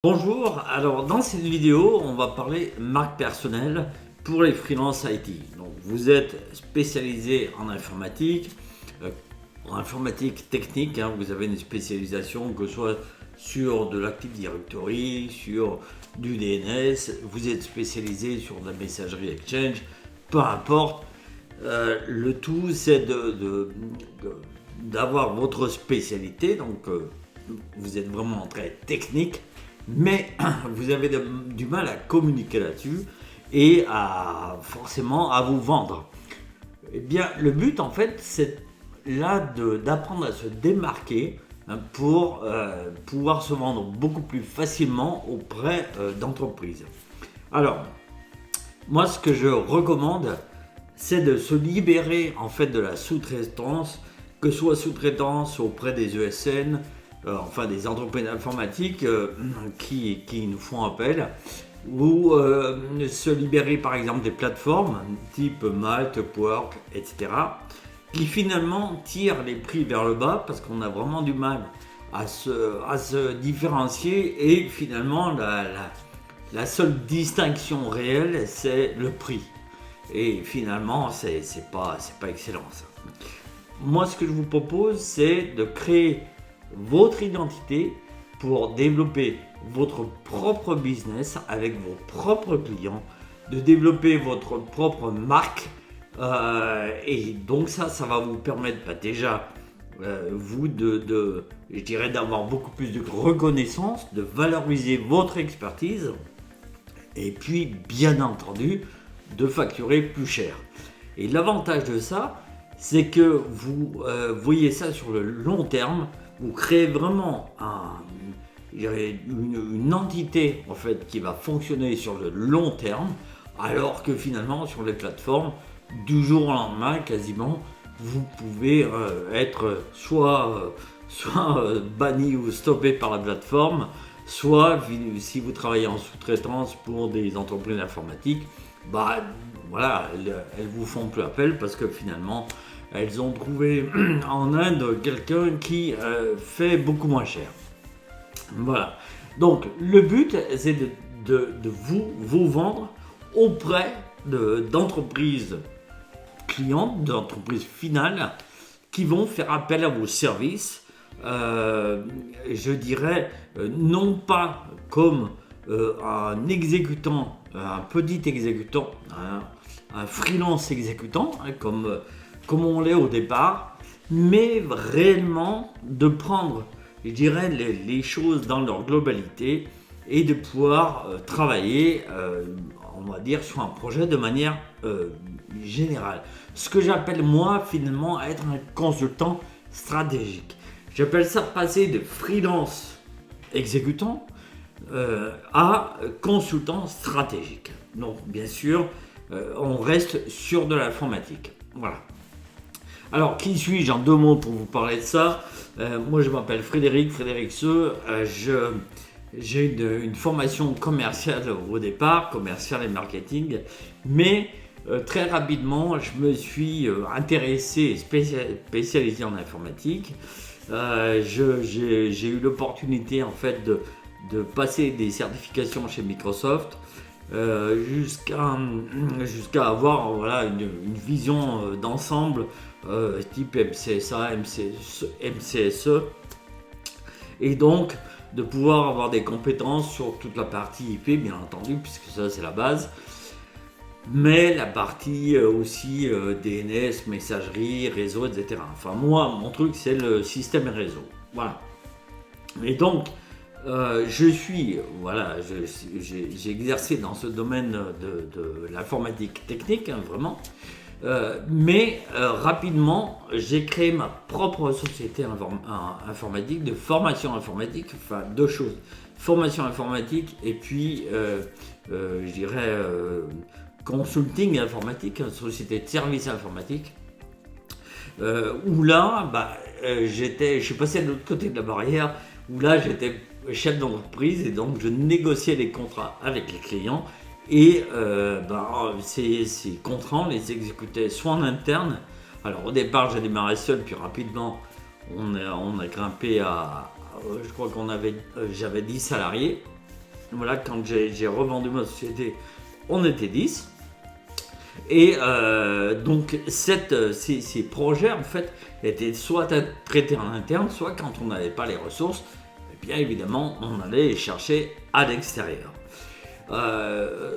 Bonjour, alors dans cette vidéo, on va parler marque personnelle pour les freelances IT. Donc vous êtes spécialisé en informatique technique, vous avez une spécialisation que ce soit sur de l'Active Directory, sur du DNS, vous êtes spécialisé sur de la messagerie Exchange, peu importe. Le tout c'est d'avoir votre spécialité, donc vous êtes vraiment très technique. Mais vous avez du mal à communiquer là-dessus et forcément à vous vendre. Eh bien, le but en fait, c'est là d'apprendre à se démarquer pour pouvoir se vendre beaucoup plus facilement auprès d'entreprises. Alors, moi, ce que je recommande, c'est de se libérer en fait de la sous-traitance, que ce soit sous-traitance auprès des ESN, enfin des entreprises informatiques qui nous font appel, ou se libérer par exemple des plateformes type Malt, Upwork, etc., qui finalement tirent les prix vers le bas parce qu'on a vraiment du mal à se différencier et finalement la seule distinction réelle c'est le prix. Et finalement, c'est pas excellent ça. Moi, ce que je vous propose, c'est de créer votre identité pour développer votre propre business avec vos propres clients, de développer votre propre marque. Et donc ça va vous permettre déjà, vous, je dirais, d'avoir beaucoup plus de reconnaissance, de valoriser votre expertise et puis, bien entendu, de facturer plus cher. Et l'avantage de ça, c'est que vous voyez ça sur le long terme, vous créez vraiment une entité en fait qui va fonctionner sur le long terme, alors que finalement sur les plateformes, du jour au lendemain quasiment, vous pouvez être soit banni ou stoppé par la plateforme, soit si vous travaillez en sous-traitance pour des entreprises informatiques, voilà, elles vous font plus appel parce que finalement elles ont trouvé en Inde quelqu'un qui fait beaucoup moins cher. Voilà. Donc le but c'est de vous vendre auprès d'entreprises clientes, d'entreprises finales qui vont faire appel à vos services. Je dirais non pas comme un exécutant, un petit exécutant, un freelance exécutant, comme on l'est au départ, mais réellement de prendre, je dirais, les choses dans leur globalité et de pouvoir travailler, on va dire, sur un projet de manière générale. Ce que j'appelle moi finalement être un consultant stratégique. J'appelle ça passer de freelance exécutant à consultant stratégique. Donc bien sûr, on reste sur de l'informatique. Voilà. Alors, qui suis-je en 2 mots pour vous parler de ça? Moi, je m'appelle Frédéric Seux. J'ai une formation commerciale au départ, commerciale et marketing, mais très rapidement, je me suis intéressé et spécialisé en informatique. J'ai eu l'opportunité en fait de passer des certifications chez Microsoft. Jusqu'à avoir voilà, une vision d'ensemble type MCSA, MCSE, et donc de pouvoir avoir des compétences sur toute la partie IP bien entendu, puisque ça c'est la base, mais la partie aussi DNS, messagerie, réseau, etc. Enfin moi, mon truc c'est le système et réseau. Voilà. Et donc, j'ai exercé dans ce domaine de l'informatique technique, vraiment, mais rapidement, j'ai créé ma propre société informatique, de formation informatique, enfin 2 choses, formation informatique et puis, je dirais, consulting informatique, société de services informatiques, où là, je suis passé de l'autre côté de la barrière, où là j'étais chef d'entreprise et donc je négociais les contrats avec les clients et ces contrats on les exécutait soit en interne. Alors au départ j'ai démarré seul, puis rapidement on a grimpé à je crois j'avais 10 salariés, Voilà, quand j'ai revendu ma société, on était 10. Et donc ces projets en fait étaient soit traités en interne, soit quand on n'avait pas les ressources, et bien évidemment on allait les chercher à l'extérieur.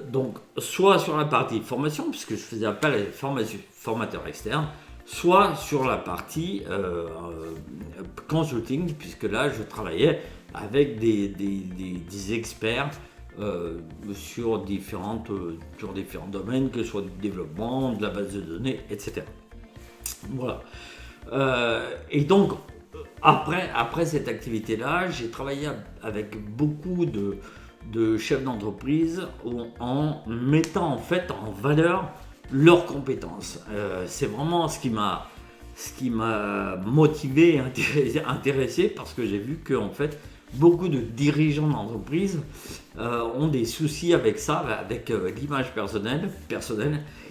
Donc soit sur la partie formation, puisque je faisais appel à des formateurs externes, soit sur la partie consulting, puisque là je travaillais avec des experts sur différents domaines, que ce soit du développement, de la base de données, etc. Voilà. Et donc, après cette activité-là, j'ai travaillé avec beaucoup de chefs d'entreprise en mettant en fait en valeur leurs compétences. C'est vraiment ce qui m'a motivé et intéressé, parce que j'ai vu que en fait, beaucoup de dirigeants d'entreprise ont des soucis avec ça, avec l'image personnelle.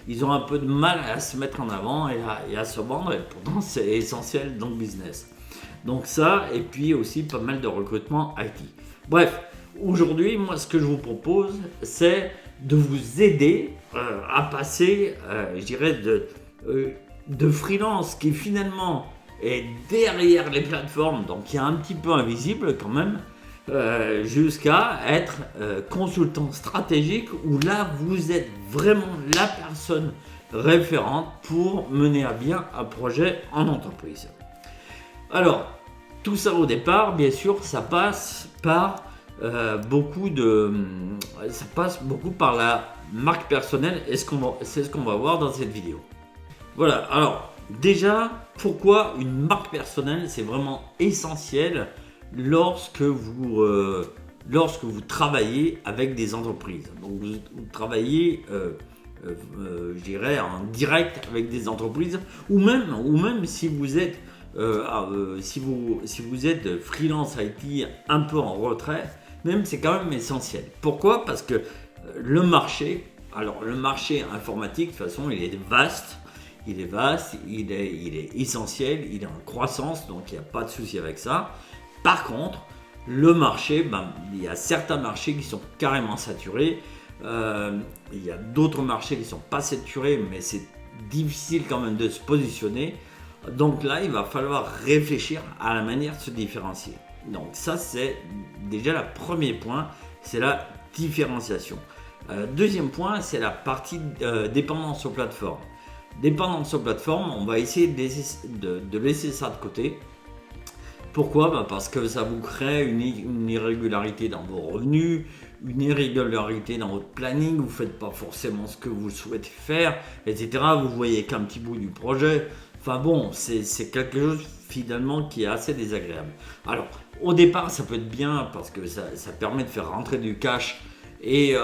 Ils ont un peu de mal à se mettre en avant et à se vendre, et pourtant c'est essentiel dans le business. Donc ça, et puis aussi pas mal de recrutement IT. Bref, aujourd'hui, moi ce que je vous propose, c'est de vous aider à passer, je dirais, de freelance qui finalement est derrière les plateformes, donc qui est un petit peu invisible quand même, jusqu'à être consultant stratégique, où là vous êtes vraiment la personne référente pour mener à bien un projet en entreprise. Alors, tout ça au départ, bien sûr, ça passe beaucoup par la marque personnelle, et c'est ce qu'on va voir dans cette vidéo. Voilà, alors déjà, pourquoi une marque personnelle, c'est vraiment essentiel lorsque vous travaillez avec des entreprises. Donc vous travaillez, je dirais, en direct avec des entreprises, ou même si vous êtes si vous êtes freelance IT un peu en retrait, même c'est quand même essentiel. Pourquoi ? Parce que le marché informatique, de toute façon, il est vaste, il est essentiel, il est en croissance, donc il n'y a pas de souci avec ça. Par contre, le marché, il y a certains marchés qui sont carrément saturés, il y a d'autres marchés qui ne sont pas saturés, mais c'est difficile quand même de se positionner. Donc là, il va falloir réfléchir à la manière de se différencier. Donc ça, c'est déjà le premier point, c'est la différenciation. Deuxième point, c'est la partie dépendance aux plateformes. Dépendance aux plateformes, on va essayer de laisser ça de côté. Pourquoi ? Parce que ça vous crée une irrégularité dans vos revenus, une irrégularité dans votre planning, vous ne faites pas forcément ce que vous souhaitez faire, etc. Vous voyez qu'un petit bout du projet. Enfin bon, c'est quelque chose finalement qui est assez désagréable. Alors, au départ, ça peut être bien parce que ça permet de faire rentrer du cash et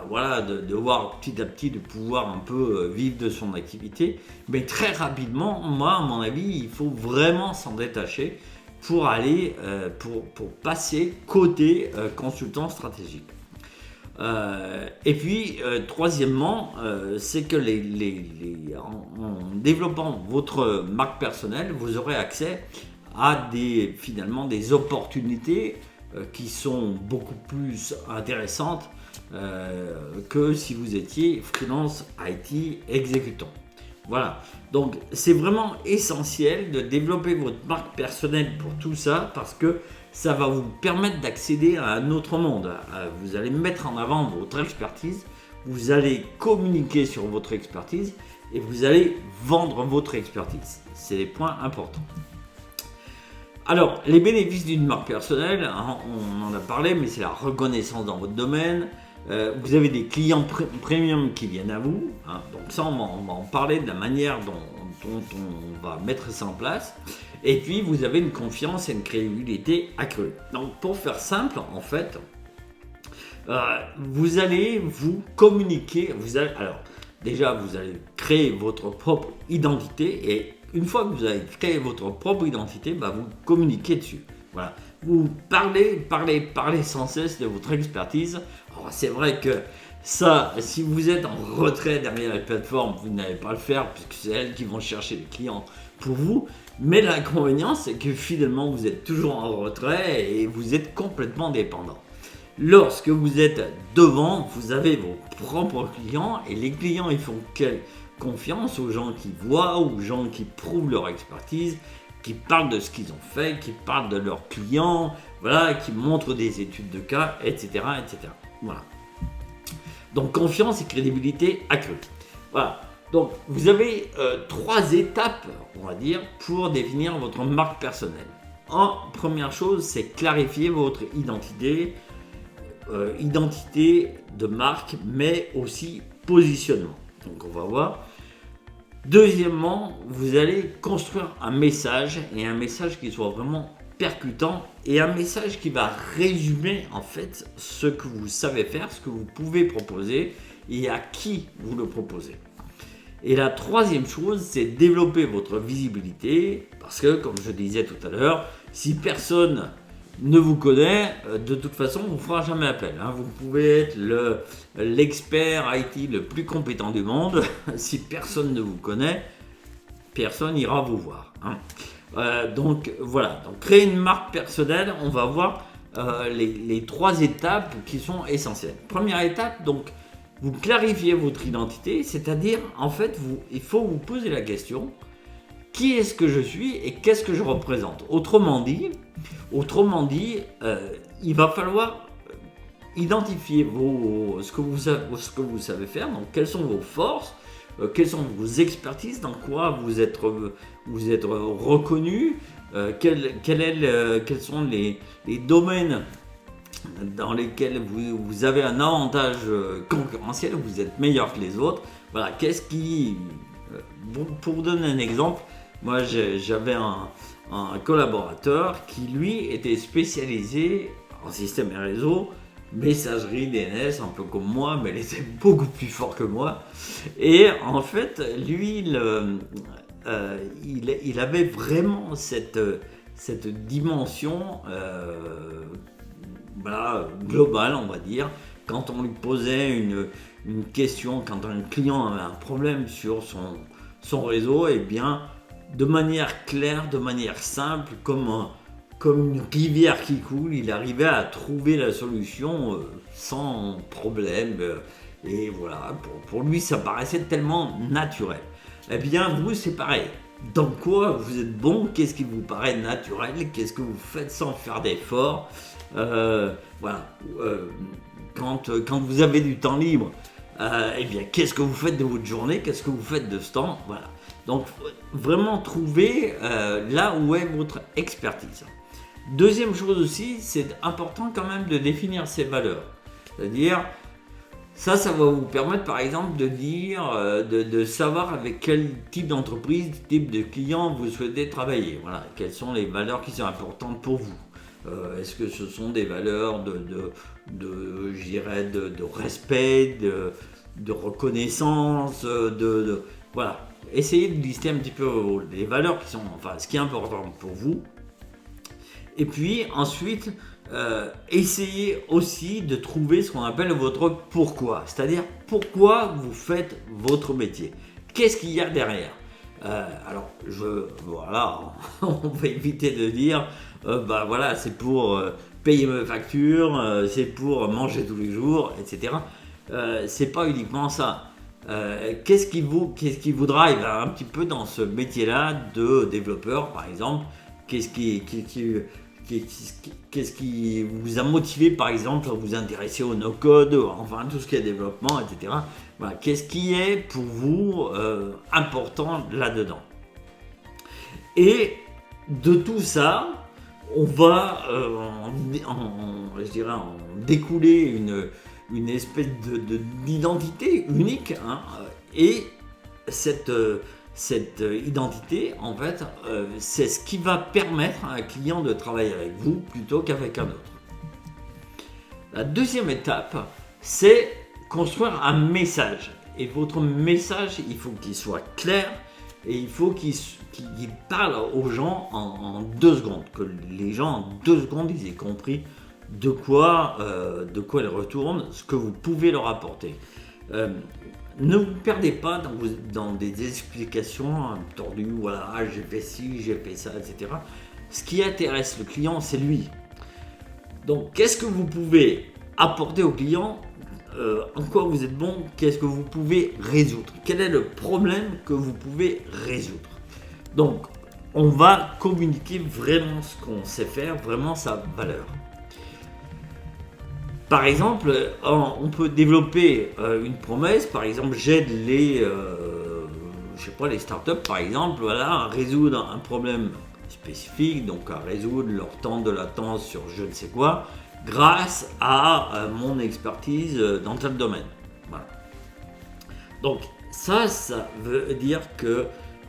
voilà, de voir petit à petit, de pouvoir un peu vivre de son activité. Mais très rapidement, moi, à mon avis, il faut vraiment s'en détacher pour aller, pour passer côté consultant stratégique. Et puis, troisièmement, c'est que en développant votre marque personnelle, vous aurez accès à finalement des opportunités qui sont beaucoup plus intéressantes que si vous étiez freelance IT exécutant. Voilà, donc c'est vraiment essentiel de développer votre marque personnelle pour tout ça, parce que ça va vous permettre d'accéder à un autre monde. Vous allez mettre en avant votre expertise, vous allez communiquer sur votre expertise et vous allez vendre votre expertise. C'est des points importants. Alors, les bénéfices d'une marque personnelle, on en a parlé, mais c'est la reconnaissance dans votre domaine. Vous avez des clients premium qui viennent à vous. Donc ça, on va en parler de la manière dont on va mettre ça en place. Et puis, vous avez une confiance et une crédibilité accrue. Donc, pour faire simple, en fait, vous allez vous communiquer. Alors, déjà, vous allez créer votre propre identité. Et une fois que vous avez créé votre propre identité, vous communiquez dessus. Voilà. Vous parlez sans cesse de votre expertise. Alors, c'est vrai que ça, si vous êtes en retrait derrière les plateformes, vous n'allez pas le faire puisque c'est elles qui vont chercher les clients pour vous. Mais l'inconvénient, c'est que finalement, vous êtes toujours en retrait et vous êtes complètement dépendant. Lorsque vous êtes devant, vous avez vos propres clients et les clients ils font confiance aux gens qui voient, aux gens qui prouvent leur expertise, qui parlent de ce qu'ils ont fait, qui parlent de leurs clients, voilà, qui montrent des études de cas, etc., etc. Voilà. Donc confiance et crédibilité accrue. Voilà. Donc vous avez 3 étapes, on va dire, pour définir votre marque personnelle. Première chose, c'est clarifier votre identité, identité de marque, mais aussi positionnement. Donc on va voir. Deuxièmement, vous allez construire un message et un message qui soit vraiment percutant et un message qui va résumer en fait ce que vous savez faire, ce que vous pouvez proposer et à qui vous le proposez. Et la troisième chose, c'est développer votre visibilité parce que, comme je disais tout à l'heure, si personne ne vous connaît, de toute façon, on ne vous fera jamais appel. Vous pouvez être l'expert IT le plus compétent du monde. Si personne ne vous connaît, personne n'ira vous voir. Donc voilà, donc créer une marque personnelle, on va voir les 3 étapes qui sont essentielles. Première étape, donc, vous clarifiez votre identité, c'est-à-dire, en fait, il faut vous poser la question, qui est-ce que je suis et qu'est-ce que je représente ? Autrement dit, il va falloir identifier ce que vous savez faire, donc quelles sont vos forces, quelles sont vos expertises, dans quoi vous êtes reconnu, quels sont les domaines dans lesquels vous avez un avantage concurrentiel, vous êtes meilleur que les autres. Voilà, pour vous donner un exemple, moi j'avais un collaborateur qui lui était spécialisé en système et réseau, messagerie DNS, un peu comme moi, mais il était beaucoup plus fort que moi. Et en fait, lui, il avait vraiment cette dimension globale, on va dire. Quand on lui posait une question, quand un client avait un problème sur son réseau, eh bien, de manière claire, de manière simple, comme une rivière qui coule, il arrivait à trouver la solution sans problème. Et voilà, pour lui, ça paraissait tellement naturel. Eh bien, vous, c'est pareil. Dans quoi vous êtes bon? Qu'est-ce qui vous paraît naturel? Qu'est-ce que vous faites sans faire d'effort? Quand vous avez du temps libre, eh bien, qu'est-ce que vous faites de votre journée? Qu'est-ce que vous faites de ce temps? Voilà. Donc, vraiment trouver là où est votre expertise. Deuxième chose aussi, c'est important quand même de définir ses valeurs. C'est-à-dire, ça va vous permettre par exemple de dire, de savoir avec quel type d'entreprise, type de client vous souhaitez travailler. Voilà, quelles sont les valeurs qui sont importantes pour vous. Est-ce que ce sont des valeurs de respect, de reconnaissance, voilà. Essayez de lister un petit peu les valeurs qui sont, ce qui est important pour vous. Et puis ensuite, essayez aussi de trouver ce qu'on appelle votre pourquoi. C'est-à-dire pourquoi vous faites votre métier. Qu'est-ce qu'il y a derrière? On va éviter de dire, c'est pour payer mes factures, c'est pour manger tous les jours, etc. C'est pas uniquement ça. Qu'est-ce qui vous drive un petit peu dans ce métier-là de développeur, par exemple? Qu'est-ce qui vous a motivé, par exemple, à vous intéresser au no-code, enfin tout ce qui est développement, etc. Voilà. Qu'est-ce qui est pour vous important là-dedans? Et de tout ça, on va en découler une espèce d'identité unique, et cette identité, en fait, c'est ce qui va permettre à un client de travailler avec vous plutôt qu'avec un autre. La deuxième étape, c'est construire un message. Et votre message, il faut qu'il soit clair et il faut qu'il parle aux gens en 2 secondes. Que les gens, en 2 secondes, ils aient compris de quoi ils retournent, ce que vous pouvez leur apporter. Ne vous perdez pas dans des explications tordues, voilà, j'ai fait ci, j'ai fait ça, etc. Ce qui intéresse le client, c'est lui. Donc, qu'est-ce que vous pouvez apporter au client en quoi vous êtes bon, qu'est-ce que vous pouvez résoudre, quel est le problème que vous pouvez résoudre. Donc, on va communiquer vraiment ce qu'on sait faire, vraiment sa valeur. Par exemple, on peut développer une promesse. Par exemple, j'aide les startups, par exemple, voilà, à résoudre un problème spécifique, donc à résoudre leur temps de latence sur je ne sais quoi, grâce à mon expertise dans tel domaine. Voilà. Donc ça veut dire que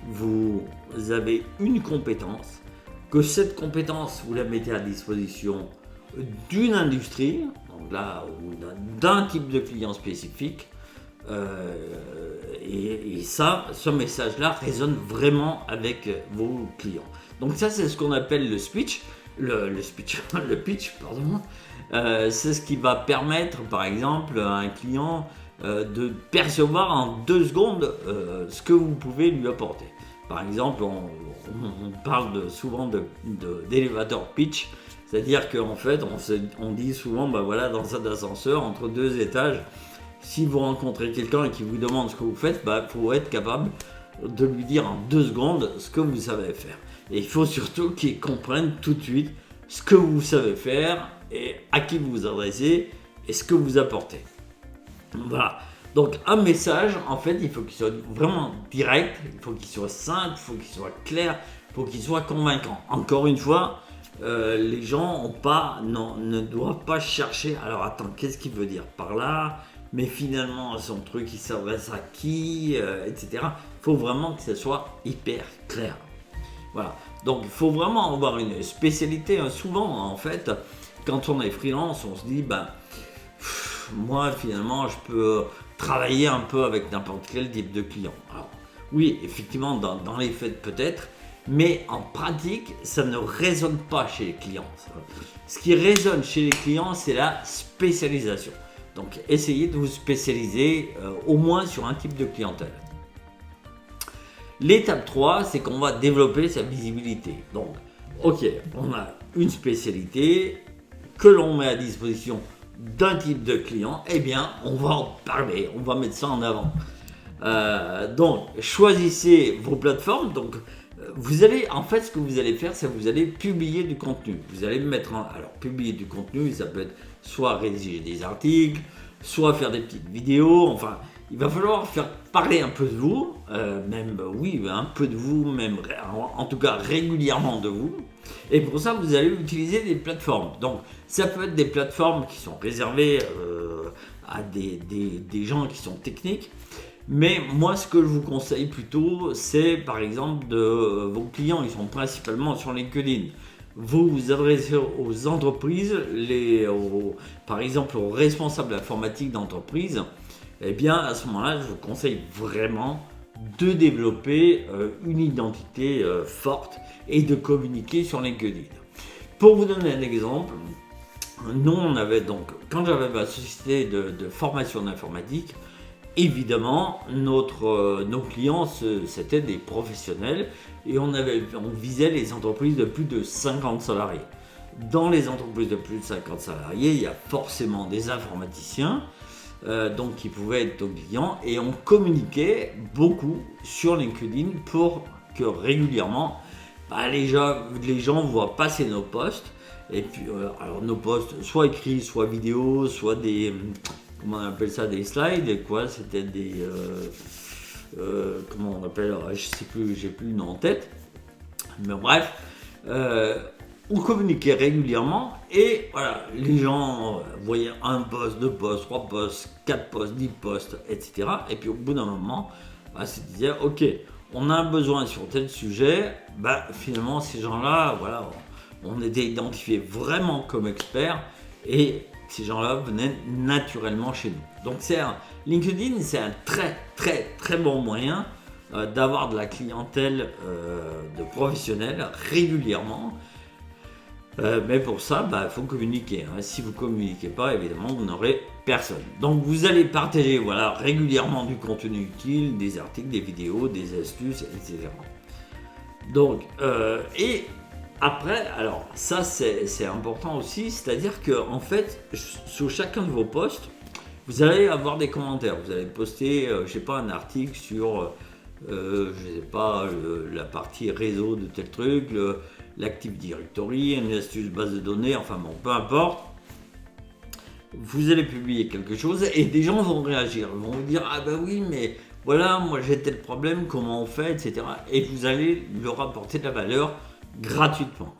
vous avez une compétence, que cette compétence vous la mettez à disposition d'une industrie, donc là, ou d'un type de client spécifique, et ça, ce message-là résonne vraiment avec vos clients. Donc ça, c'est ce qu'on appelle le speech, le pitch, pardon. C'est ce qui va permettre, par exemple, à un client de percevoir en 2 secondes ce que vous pouvez lui apporter. Par exemple, on parle souvent d'élévateur pitch, c'est-à-dire qu'en fait, on dit souvent, ben voilà, dans cet ascenseur, entre 2 étages, si vous rencontrez quelqu'un et qui vous demande ce que vous faites, il faut être capable de lui dire en 2 secondes ce que vous savez faire. Et il faut surtout qu'il comprenne tout de suite ce que vous savez faire et à qui vous vous adressez et ce que vous apportez. Voilà. Donc un message, en fait, il faut qu'il soit vraiment direct, il faut qu'il soit simple, il faut qu'il soit clair, il faut qu'il soit convaincant. Encore une fois, les gens ne doivent pas chercher. Alors attends, qu'est-ce qu'il veut dire par là ? Mais finalement, son truc, il s'adresse à qui, etc. Il faut vraiment que ce soit hyper clair. Voilà. Donc, il faut vraiment avoir une spécialité. Souvent, en fait, quand on est freelance, on se dit, moi, finalement, je peux travailler un peu avec n'importe quel type de client. Alors, oui, effectivement, dans les faits, peut-être, mais en pratique, ça ne résonne pas chez les clients. Ce qui résonne chez les clients, c'est la spécialisation. Donc, essayez de vous spécialiser au moins sur un type de clientèle. L'étape 3, c'est qu'on va développer sa visibilité. Donc, ok, on a une spécialité que l'on met à disposition d'un type de client, eh bien, on va en parler, on va mettre ça en avant. Donc, choisissez vos plateformes. Donc, ce que vous allez faire, c'est que vous allez publier du contenu. Vous allez publier du contenu, ça peut être soit rédiger des articles, soit faire des petites vidéos. Enfin, il va falloir faire parler un peu de vous, un peu de vous, même en tout cas régulièrement de vous. Et pour ça, vous allez utiliser des plateformes. Donc, ça peut être des plateformes qui sont réservées à des gens qui sont techniques. Mais moi, ce que je vous conseille plutôt, c'est par exemple vos clients, ils sont principalement sur LinkedIn. Vous vous adressez aux entreprises, par exemple aux responsables informatiques d'entreprise. Eh bien, à ce moment-là, je vous conseille vraiment de développer une identité forte et de communiquer sur LinkedIin. Pour vous donner un exemple, nous, on avait donc, quand j'avais ma société de formation d'informatique, évidemment, nos clients, c'était des professionnels et on visait les entreprises de plus de 50 salariés. Dans les entreprises de plus de 50 salariés, il y a forcément des informaticiens qui pouvaient être nos clients et on communiquait beaucoup sur LinkedIn pour que régulièrement les gens voient passer nos posts. Et puis, alors nos posts, soit écrits, soit vidéo, soit des... Comment on appelle ça, des slides, quoi, c'était des... comment on appelle, je sais plus, j'ai plus le nom en tête. Mais bref, on communiquait régulièrement et voilà, les gens voyaient 1 post, 2 posts, 3 posts, 4 posts, 10 posts, etc. Et puis au bout d'un moment, se disait, ok, on a un besoin sur tel sujet, finalement ces gens-là, voilà, on était identifiés vraiment comme experts et ces gens-là venaient naturellement chez nous. Donc LinkedIn, c'est un très très très bon moyen d'avoir de la clientèle de professionnels régulièrement. Mais pour ça, faut communiquer. Si vous ne communiquez pas, évidemment, vous n'aurez personne. Donc vous allez partager régulièrement du contenu utile, des articles, des vidéos, des astuces, etc. Donc, et Après, alors ça c'est important aussi, c'est-à-dire que en fait, sous chacun de vos posts, vous allez avoir des commentaires. Vous allez poster, je sais pas, un article sur, je sais pas, la partie réseau de tel truc, l'Active Directory, une astuce base de données, enfin bon, peu importe. Vous allez publier quelque chose et des gens vont réagir. Ils vont vous dire, ah ben oui, mais voilà, moi j'ai tel problème, comment on fait, etc. Et vous allez leur apporter de la valeur gratuitement.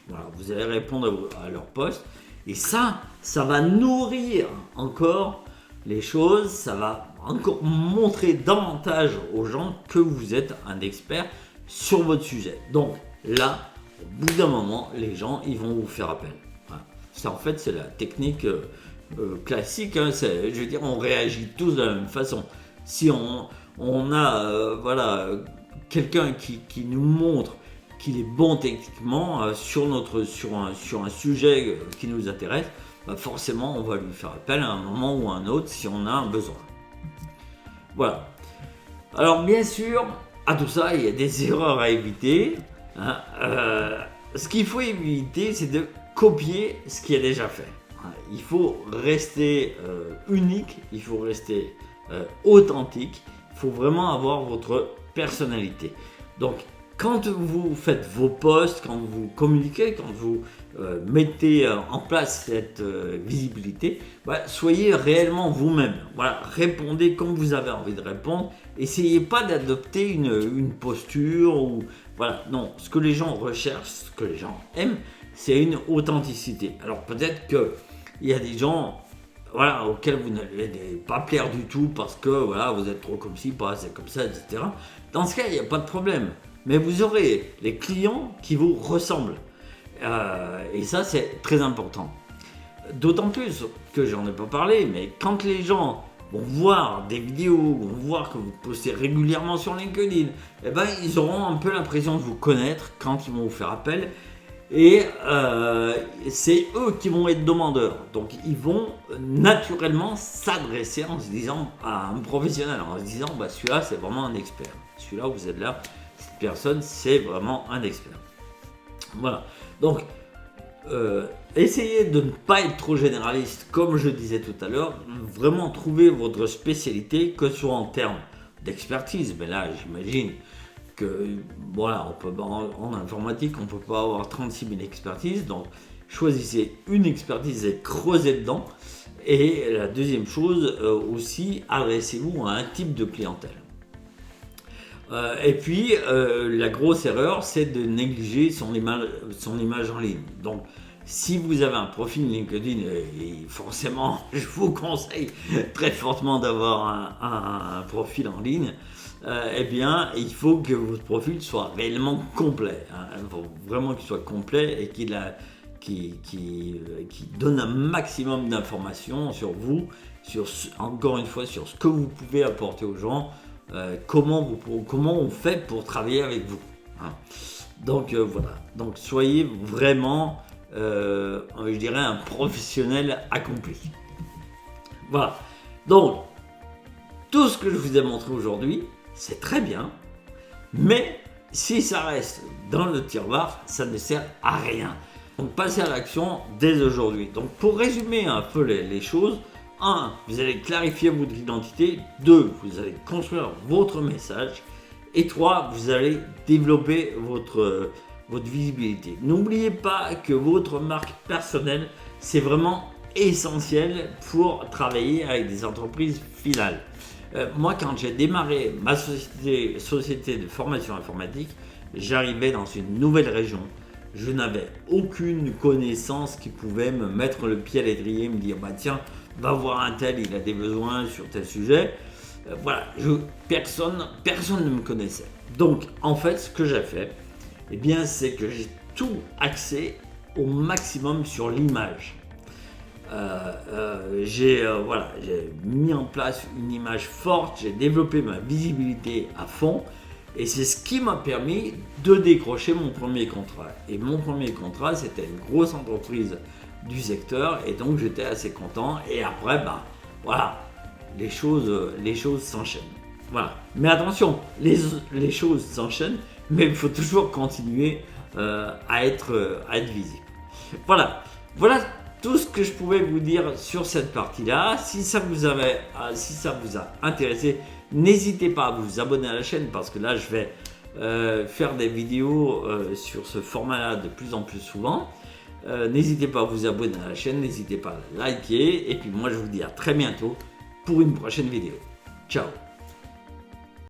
Voilà, vous allez répondre à leurs posts. Et ça va nourrir encore les choses, ça va encore montrer davantage aux gens que vous êtes un expert sur votre sujet. Donc là, au bout d'un moment, les gens, ils vont vous faire appel. Voilà. Ça, en fait, c'est la technique classique. Hein. Je veux dire, on réagit tous de la même façon. Si on a voilà, quelqu'un qui nous montre qu'il est bon techniquement sur un sujet qui nous intéresse, bah forcément on va lui faire appel à un moment ou à un autre si on a un besoin. Voilà. Alors bien sûr, à tout ça, il y a des erreurs à éviter. Hein. Ce qu'il faut éviter, c'est de copier ce qui est déjà fait. Il faut rester unique, il faut rester authentique, il faut vraiment avoir votre personnalité. Donc, quand vous faites vos posts, quand vous communiquez, quand vous mettez en place cette visibilité, bah, soyez réellement vous-même. Voilà, répondez comme vous avez envie de répondre. Essayez pas d'adopter une posture ou voilà. Non, ce que les gens recherchent, ce que les gens aiment, c'est une authenticité. Alors peut-être que il y a des gens voilà, auxquels vous n'allez pas plaire du tout parce que voilà, vous êtes trop comme ci, pas assez comme ça, etc. Dans ce cas, il n'y a pas de problème. Mais vous aurez les clients qui vous ressemblent. Et ça, c'est très important. D'autant plus que j'en ai pas parlé, mais quand les gens vont voir des vidéos, vont voir que vous postez régulièrement sur LinkedIn, eh ben, ils auront un peu l'impression de vous connaître quand ils vont vous faire appel. Et c'est eux qui vont être demandeurs. Donc ils vont naturellement s'adresser en se disant à un professionnel, en se disant bah, celui-là c'est vraiment un expert. Celui-là vous êtes là, cette personne c'est vraiment un expert. Voilà. Donc essayez de ne pas être trop généraliste comme je disais tout à l'heure. Vraiment trouver votre spécialité, que ce soit en termes d'expertise. Mais là j'imagine que voilà, en informatique, on ne peut pas avoir 36 000 expertises, donc choisissez une expertise et creusez dedans. Et la deuxième chose aussi, adressez-vous à un type de clientèle. Et puis, la grosse erreur, c'est de négliger son image en ligne. Donc, si vous avez un profil LinkedIn, et forcément, je vous conseille très fortement d'avoir un profil en ligne, eh bien, il faut que votre profil soit réellement complet. Hein. Il faut vraiment qu'il soit complet et qu'il donne un maximum d'informations sur vous, encore une fois, sur ce que vous pouvez apporter aux gens, comment on fait pour travailler avec vous. Hein. Donc, voilà. Donc, soyez vraiment, je dirais, un professionnel accompli. Voilà. Donc, tout ce que je vous ai montré aujourd'hui, c'est très bien, mais si ça reste dans le tiroir, ça ne sert à rien. Donc passez à l'action dès aujourd'hui. Donc pour résumer un peu les choses, 1. Vous allez clarifier votre identité. 2. Vous allez construire votre message. Et 3. Vous allez développer votre visibilité. N'oubliez pas que votre marque personnelle, c'est vraiment essentiel pour travailler avec des entreprises finales. Moi, quand j'ai démarré ma société de formation informatique, j'arrivais dans une nouvelle région. Je n'avais aucune connaissance qui pouvait me mettre le pied à l'étrier, me dire bah tiens, va voir un tel, il a des besoins sur tel sujet. Voilà, personne ne me connaissait. Donc, en fait, ce que j'ai fait, eh bien, c'est que j'ai tout axé au maximum sur l'image. J'ai mis en place une image forte, j'ai développé ma visibilité à fond et c'est ce qui m'a permis de décrocher mon premier contrat. Et mon premier contrat, c'était une grosse entreprise du secteur et donc j'étais assez content. Et après, voilà, les choses s'enchaînent. Voilà. Mais attention, les choses s'enchaînent, mais il faut toujours continuer à être visible. Voilà tout ce que je pouvais vous dire sur cette partie-là. Si ça vous a intéressé, n'hésitez pas à vous abonner à la chaîne parce que là je vais faire des vidéos sur ce format-là de plus en plus souvent. N'hésitez pas à vous abonner à la chaîne, n'hésitez pas à liker et puis moi je vous dis à très bientôt pour une prochaine vidéo. Ciao.